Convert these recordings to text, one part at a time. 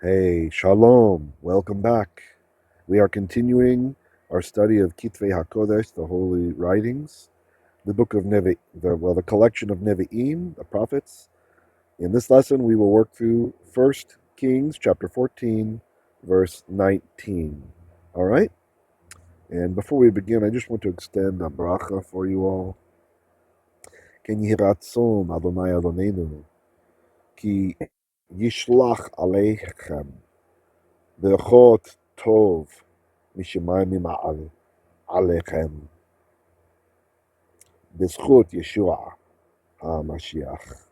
Hey, shalom. Welcome back. We are continuing our study of Kitvei HaKodesh, the holy writings, the book of the collection of Nevi'im, the prophets. In this lesson, we will work through 1 Kings chapter 14, verse 19. All right? And before we begin, I just want to extend a bracha for you all. Ken yehi ratzon Adonai Adonenu, ki yishlach aleichem b'chot tov mishemayim ma'al alechem b'zchut Yeshua HaMashiach.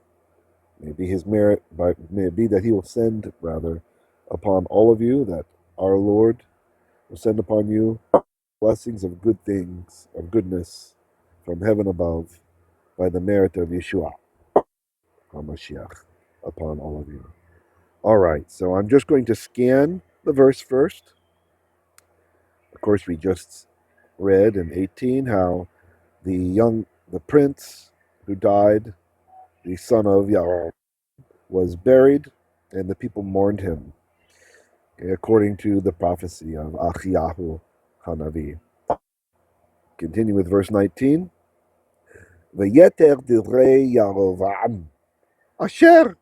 May be his merit, may it be that he will send, rather, upon all of you, that our Lord will send upon you blessings of good things, of goodness, from heaven above, by the merit of Yeshua HaMashiach, upon all of you. All right, so I'm just going to scan the verse first. Of course, we just read in 18 how the prince who died, the son of Yaravam, was buried, and the people mourned him, according to the prophecy of Achiyahu Hanavi. Continue with verse 19. V'yeter divrei Yaravam, asher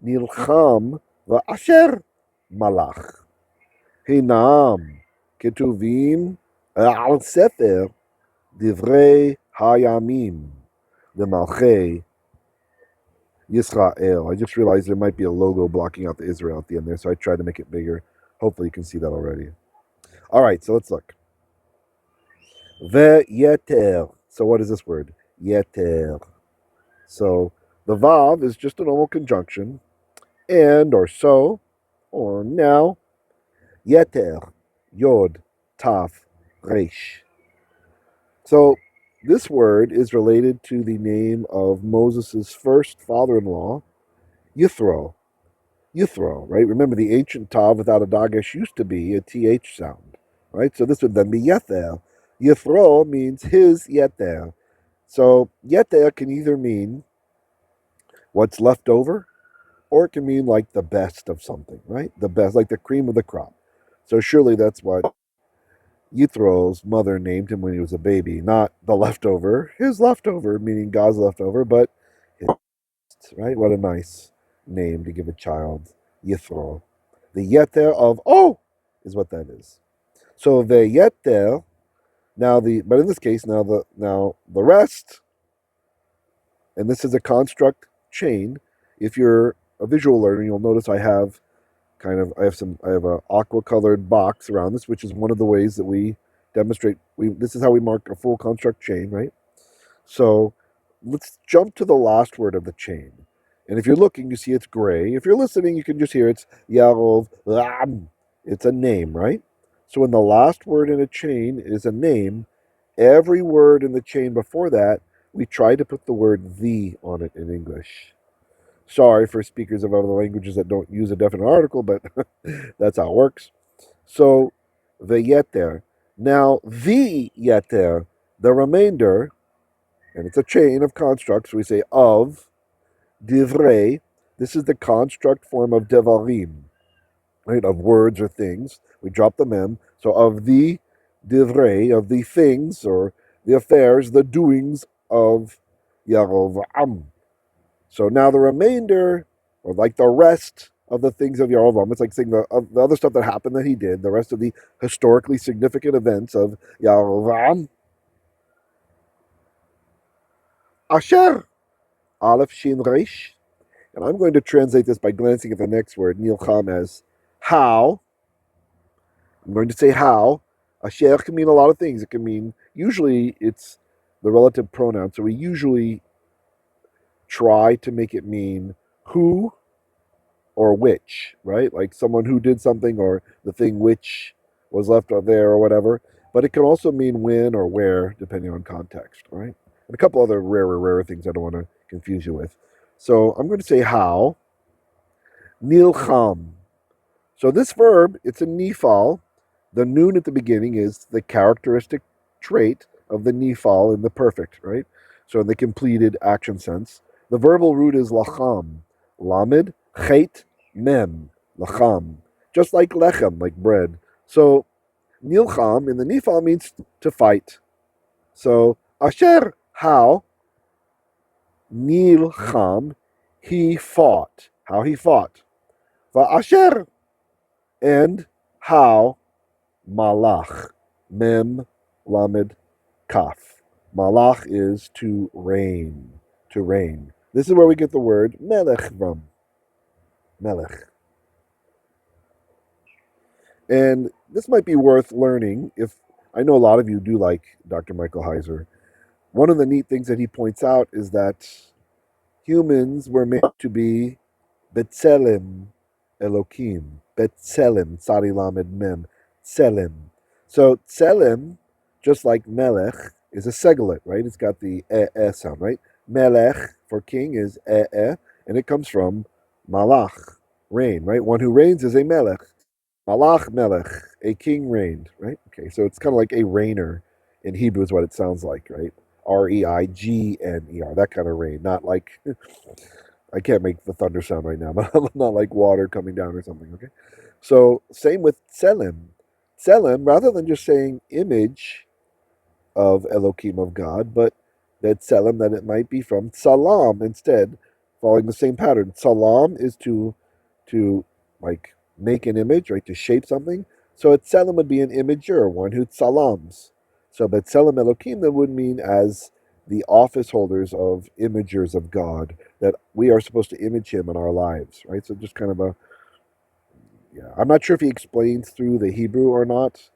nilcham v'asher malakh, hinam ketuvim al seifer divrei hayamim malakh Yisrael. I just realized there might be a logo blocking out the Israel at the end there, so I tried to make it bigger. Hopefully you can see that already. All right, so let's look. Ve'yeter. So what is this word? Yeter. So the vav is just a normal conjunction, and or so, or now. Yeter. Yod. Taf. Resh. So this word is related to the name of Moses' first father-in-law, Yithro. Yithro, right? Remember, the ancient tav without a dagesh used to be a th sound, right? So this would then be yeter. Yithro means his yeter. So yeter can either mean what's left over, or it can mean like the best of something, right? The best, like the cream of the crop. So surely that's what Yithro's mother named him when he was a baby, not the leftover, his leftover, meaning God's leftover, but his best, right? What a nice name to give a child, Yithro. The yeter of is what that is. So the yeter, but in this case now the rest, and this is a construct chain. If you're a visual learner, you'll notice I have an aqua colored box around this, which is one of the ways that we demonstrate. This is how we mark a full construct chain, right? So let's jump to the last word of the chain. And if you're looking, you see it's gray. If you're listening, you can just hear it's Yaravam. It's a name, right? So when the last word in a chain is a name, every word in the chain before that, we try to put the word the on it in English. Sorry for speakers of other languages that don't use a definite article, but that's how it works. So the yeter. Now the yeter, the remainder, and it's a chain of constructs. We say of divrei. This is the construct form of devarim, right? Of words or things. We drop the mem. So of the divrei, of the things or the affairs, the doings of Yaravam. So now the remainder, or like the rest of the things of Yaravam, it's like saying the other stuff that happened that he did, the rest of the historically significant events of Yaravam. Asher, Aleph Shin Resh. And I'm going to translate this by glancing at the next word, nilcham, as how. I'm going to say how. Asher can mean a lot of things. It can mean, usually it's the relative pronoun, so we usually try to make it mean who or which, right? Like someone who did something or the thing which was left out there or whatever. But it can also mean when or where, depending on context, right? And a couple other rarer things I don't want to confuse you with. So I'm going to say how. Nilcham. So this verb, it's a nifal. The noon at the beginning is the characteristic trait of the nifal in the perfect, right? So in the completed action sense. The verbal root is lacham. Lamed, chet, mem. lacham, just like lechem, like bread. So nilcham in the nifal means to fight. So asher, how, nilcham, he fought, how he fought. Asher, and how, malakh, mem, lamed, kaf. Malakh is to reign, to reign. This is where we get the word melech from. Melech. And this might be worth learning if I know a lot of you do like Dr. Michael Heiser. One of the neat things that he points out is that humans were meant to be Betzelem Elokim. Betzelem, Sari Lamed Mem. Tselem. So Tselem, just like Melech, is a segalit, right? It's got the sound, right? Melech for king is and it comes from malach, reign, right? One who reigns is a melech. Malach melech, a king reigned, right? Okay, so it's kind of like a reigner in Hebrew is what it sounds like, right? Reigner, that kind of rain, not like I can't make the thunder sound right now, but not like water coming down or something, okay? So same with tselem. Tselem, rather than just saying image of Elohim of God, but that tselem that it might be from salam instead, following the same pattern. Salam is to like make an image, right? To shape something. So a tselem would be an imager, one who salams. So but tselem Elohim that would mean as the office holders of imagers of God, that we are supposed to image him in our lives, right? So just kind of a yeah. I'm not sure if he explains through the Hebrew or not.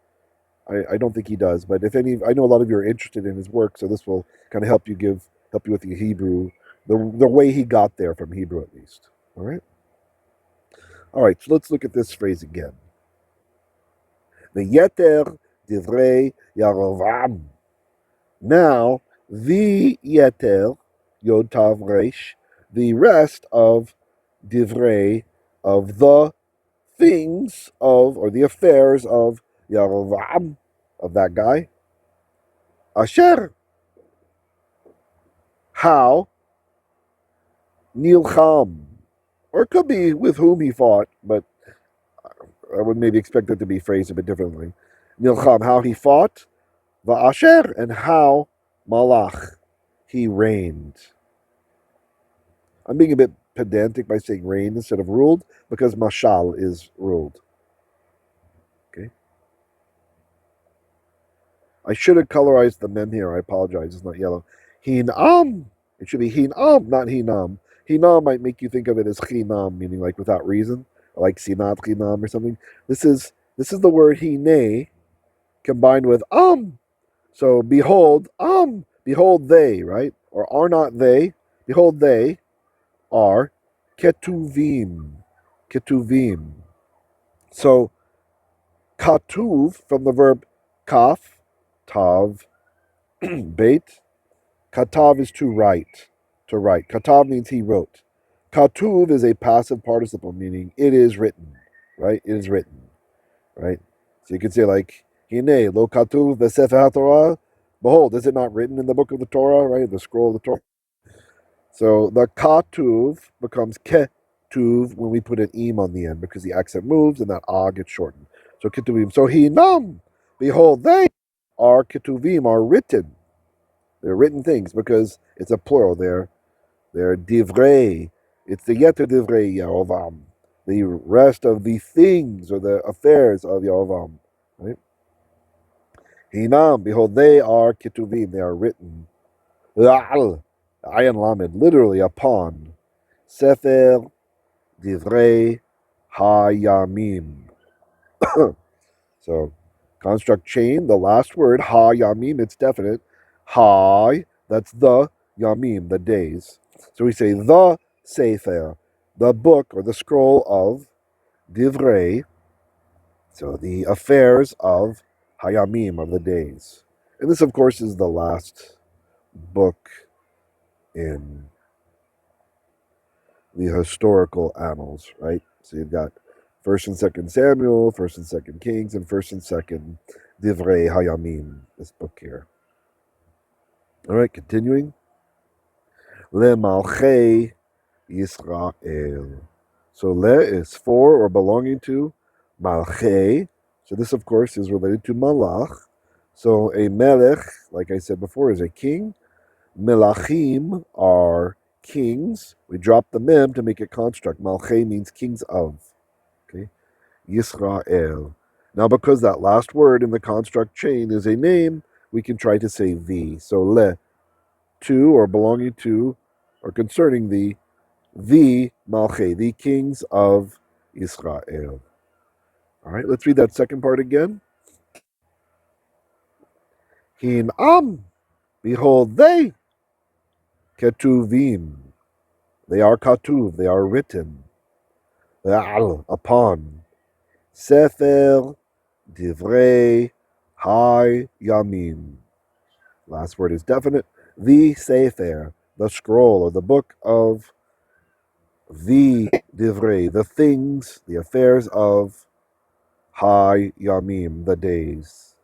I don't think he does, but if any, I know a lot of you are interested in his work, so this will kind of help you with the Hebrew, the way he got there from Hebrew at least. All right. So let's look at this phrase again. The yeter divrei Yaravam. Now the yeter yod tav resh, the rest of divrei, of the things of or the affairs of Yaravam, of that guy. Asher, how, nilcham, or it could be with whom he fought, but I would maybe expect it to be phrased a bit differently. Nilcham, how he fought, va'asher, and how, malakh, he reigned. I'm being a bit pedantic by saying reigned instead of ruled, because mashal is ruled. Okay. I should have colorized the mem here. I apologize. It's not yellow. Hinam. It should be hinam, not hinam. Hinam might make you think of it as chinam, meaning like without reason, or like sinat chinam or something. This is the word hine combined with So behold they, right? Or are not they? Behold they are ketuvim, ketuvim. So katuv from the verb kaf, tav, bait. Katav is to write. To write. Katav means he wrote. Katuv is a passive participle, meaning it is written. Right? It is written. Right? So you could say like, Hine, lo katuv v'sefer HaTorah. Behold, is it not written in the book of the Torah, right? The scroll of the Torah. So the katuv becomes ketuv when we put an im on the end because the accent moves and that ah gets shortened. So ketuvim. So hinam, behold, they are ketuvim, are written. They're written things because it's a plural. They're divrei. It's the yeter divrei Yaravam. The rest of the things or the affairs of Yaravam. Right? Hinam, behold, they are ketuvim. They are written. Al, ayin lamed, literally upon. Sefer divrei hayamim. So, construct chain, the last word, hayamim, it's definite. Hay, that's the, yamim, the days. So we say the seifer, the book or the scroll of divrei, so the affairs of hayamim, of the days. And this, of course, is the last book in the historical annals, right? So you've got First and Second Samuel, First and Second Kings, and First and Second Divrei Hayamim. This book here. All right, continuing. Le Malchei Yisrael. So le is for or belonging to. Malche. So this, of course, is related to malakh. So a melech, like I said before, is a king. Melachim are kings. We drop the mem to make it construct. Malche means kings of. Okay. Yisrael. Now, because that last word in the construct chain is a name, we can try to say the. So le, to or belonging to or concerning the malche, the kings of Israel. All right, let's read that second part again. Hinam, behold, they, ketuvim, they are katuv, they are written, upon, seifer, divrei, hayamim. Last word is definite. The seifer, the scroll or the book of the divrei, the things, the affairs of hayamim, the days.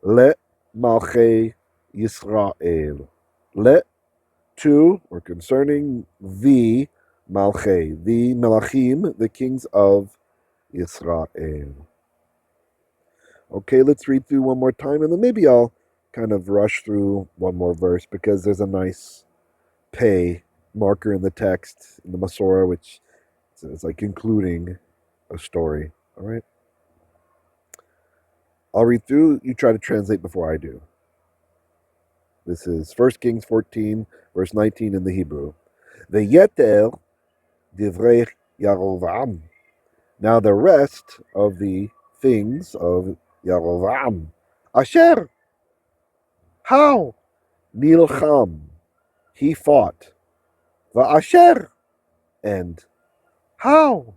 Le malche Yisrael. Le, to or concerning the malche, the melachim, the kings of Yisrael. Okay, let's read through one more time, and then maybe I'll kind of rush through one more verse because there's a nice pay marker in the text, in the Masorah, which is like concluding a story. All right? I'll read through. You try to translate before I do. This is 1 Kings 14, verse 19 in the Hebrew. Veyeter divrei Yaravam. Now the rest of the things of Yaravam. Asher. How? Nilcham. He fought. Va'asher. And how?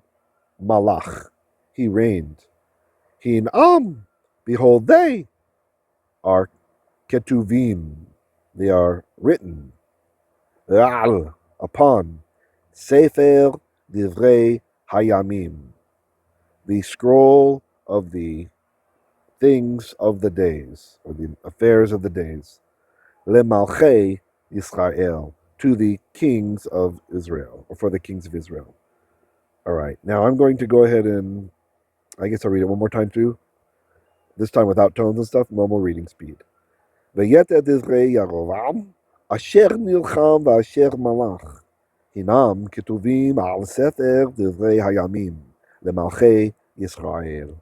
Malakh. He reigned. Hinam. Behold, they are ketuvim. They are written. Upon. Seifer divrei hayamim. The scroll of the things of the days, or the affairs of the days. Le malche Yisrael, to the kings of Israel, or for the kings of Israel. All right, now I'm going to go ahead and, I guess I'll read it one more time too. This time without tones and stuff, normal reading speed. Veyeter divrei Yaravam, asher nilcham v'asher malakh, hinam ketuvim al sefer divrei hayamim, le malche Yisrael.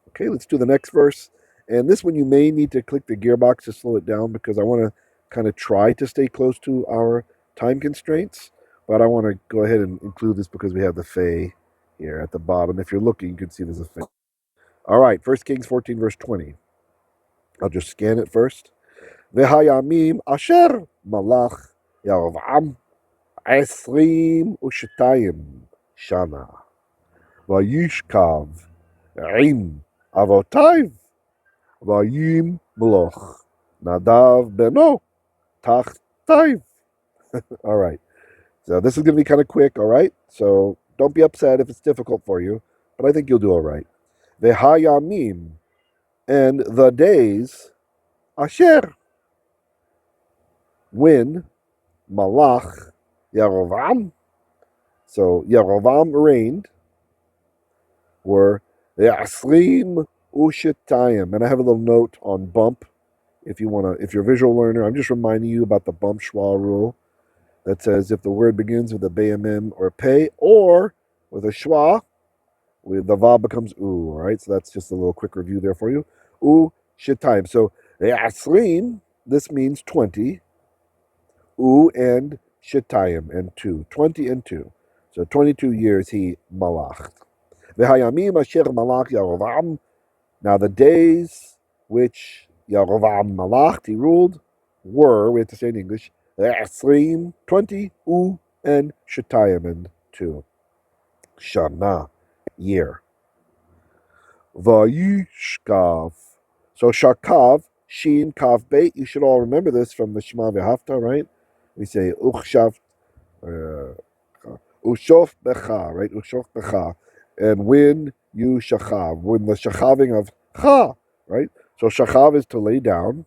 Okay, let's do the next verse. And this one you may need to click the gearbox to slow it down because I want to kind of try to stay close to our time constraints. But I want to go ahead and include this because we have the fey here at the bottom. If you're looking, you can see there's a fey. All right, 1 Kings 14, verse 20. I'll just scan it first. V'hayamim asher malakh Yaravam esrim ushtaim shanah vayishkav im avotaiv vayimlokh Nadav beno tachtav. All right. So this is going to be kind of quick, all right? So don't be upset if it's difficult for you, but I think you'll do all right. V'hayamim, and the days, asher, when malakh Yaravam, so Yaravam reigned, were esrim ushtaim. And I have a little note on bump. If you're a visual learner, I'm just reminding you about the bump shwa rule that says if the word begins with a bayamim or pay or with a shwa, the vav becomes u. All right, so that's just a little quick review there for you. U shitaim. So esrim, this means 20. U and shitayim and 2. 20 and 2. So 22 years he malakh. V'hayamim asher malakh Yaravam. Now the days which Yaravam malakh, he ruled, were, we have to say in English, esrim, 20, u, and shitayim, and 2. Shanah, year. Vayishkav. So shakav, shin, kav, beit. You should all remember this from the Shema V'Hafta, right? We say ushshav, ushof becha, right? Ushof becha. And when you shachav, when the shachaving of cha, right? So shachav is to lay down.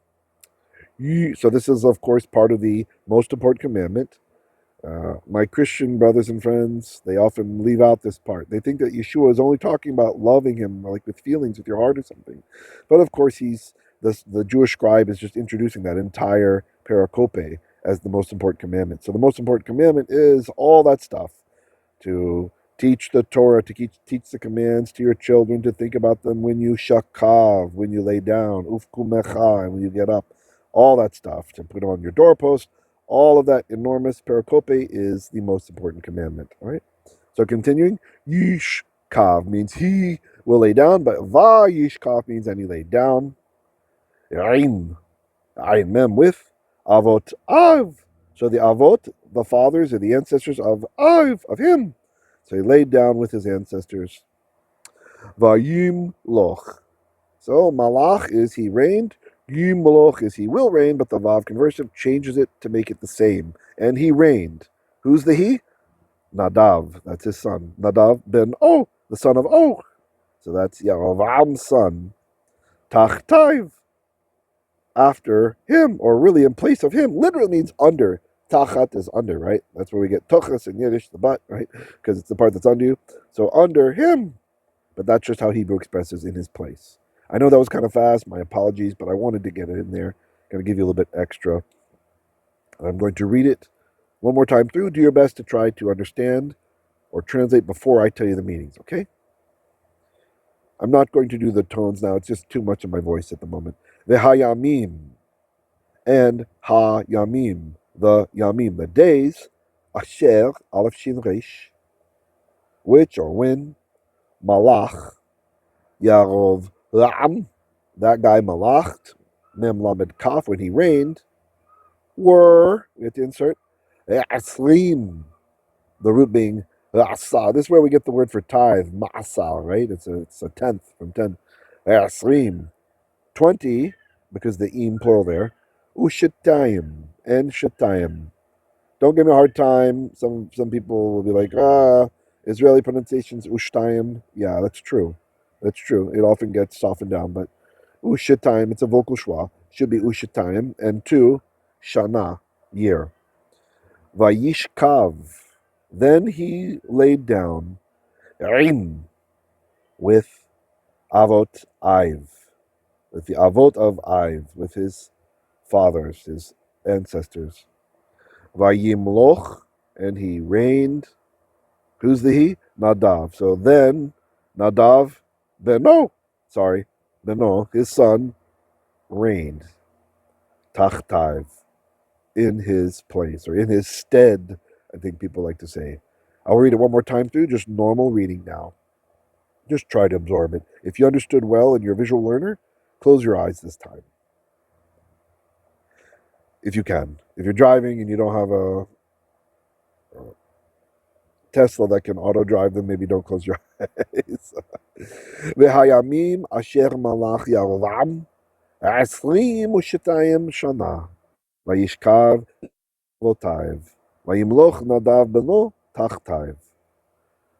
So this is, of course, part of the most important commandment. My Christian brothers and friends, they often leave out this part. They think that Yeshua is only talking about loving him, like with feelings, with your heart or something. But of course, the Jewish scribe is just introducing that entire pericope as the most important commandment. So the most important commandment is all that stuff to teach the Torah, to teach the commands to your children, to think about them when you shakav, when you lay down, ufkumecha, and when you get up, all that stuff, to put on your doorpost. All of that enormous pericope is the most important commandment. All right. So continuing, yishkav means he will lay down, but vayishkav means and he laid down. Yarim, mem with avotaiv. So the avot, the fathers, are the ancestors of him. So he laid down with his ancestors. Vayimlokh. So malakh is he reigned. Yimlokh is he will reign, but the vav conversive changes it to make it the same. And he reigned. Who's the he? Nadav. That's his son. Nadav ben the son of So that's Yaravam's son. Tachtaiv. After him, or really in place of him, literally means under. Tachat is under, right? That's where we get tochas in Yiddish, the butt, right? Because it's the part that's under you. So under him. But that's just how Hebrew expresses in his place. I know that was kind of fast. My apologies, but I wanted to get it in there. Going to give you a little bit extra. I'm going to read it one more time through. Do your best to try to understand or translate before I tell you the meanings, okay? I'm not going to do the tones now. It's just too much of my voice at the moment. The hayamim and hayamim, the days, asher, aleph shin resh, which or when, malakh, Yaravam, that guy malakh, mem lamed kaf, when he reigned, were, we have to insert, esrim, the root being asa. This is where we get the word for tithe, ma'asa, right? It's a tenth from 10. Esrim, 20, because the im plural there, ushtaim, and shatayim. Don't give me a hard time. Some people will be like, Israeli pronunciation's ushtaim. Yeah, that's true. That's true. It often gets softened down, but ushtaim, it's a vocal shwa, should be ushtaim. And 2, shanah, year. Vayishkav, then he laid down, with avotaiv, with the avot of Iv, with his fathers, his ancestors. Vayimlokh, and he reigned. Who's the he? Nadav. So then, Nadav, Beno, his son, reigned. Tachtaiv, in his place, or in his stead, I think people like to say. I'll read it one more time through, just normal reading now. Just try to absorb it. If you understood well and you're a visual learner, close your eyes this time. If you can. If you're driving and you don't have a Tesla that can auto drive, then maybe don't close your eyes. Hayamim asher malakh Yaravam, esrim ushtaim shanah, vayishkav avotaiv, vayimlokh Nadav beno tachtaiv.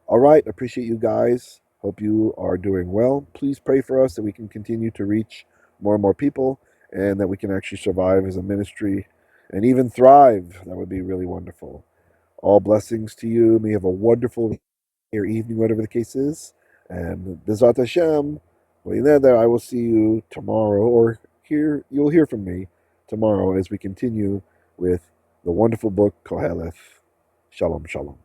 All right, appreciate you guys. Hope you are doing well. Please pray for us that we can continue to reach more and more people and that we can actually survive as a ministry and even thrive. That would be really wonderful. All blessings to you. May you have a wonderful evening, whatever the case is. And Bezrat Hashem, I will see you tomorrow, or you'll hear from me tomorrow as we continue with the wonderful book Koheleth. Shalom, shalom.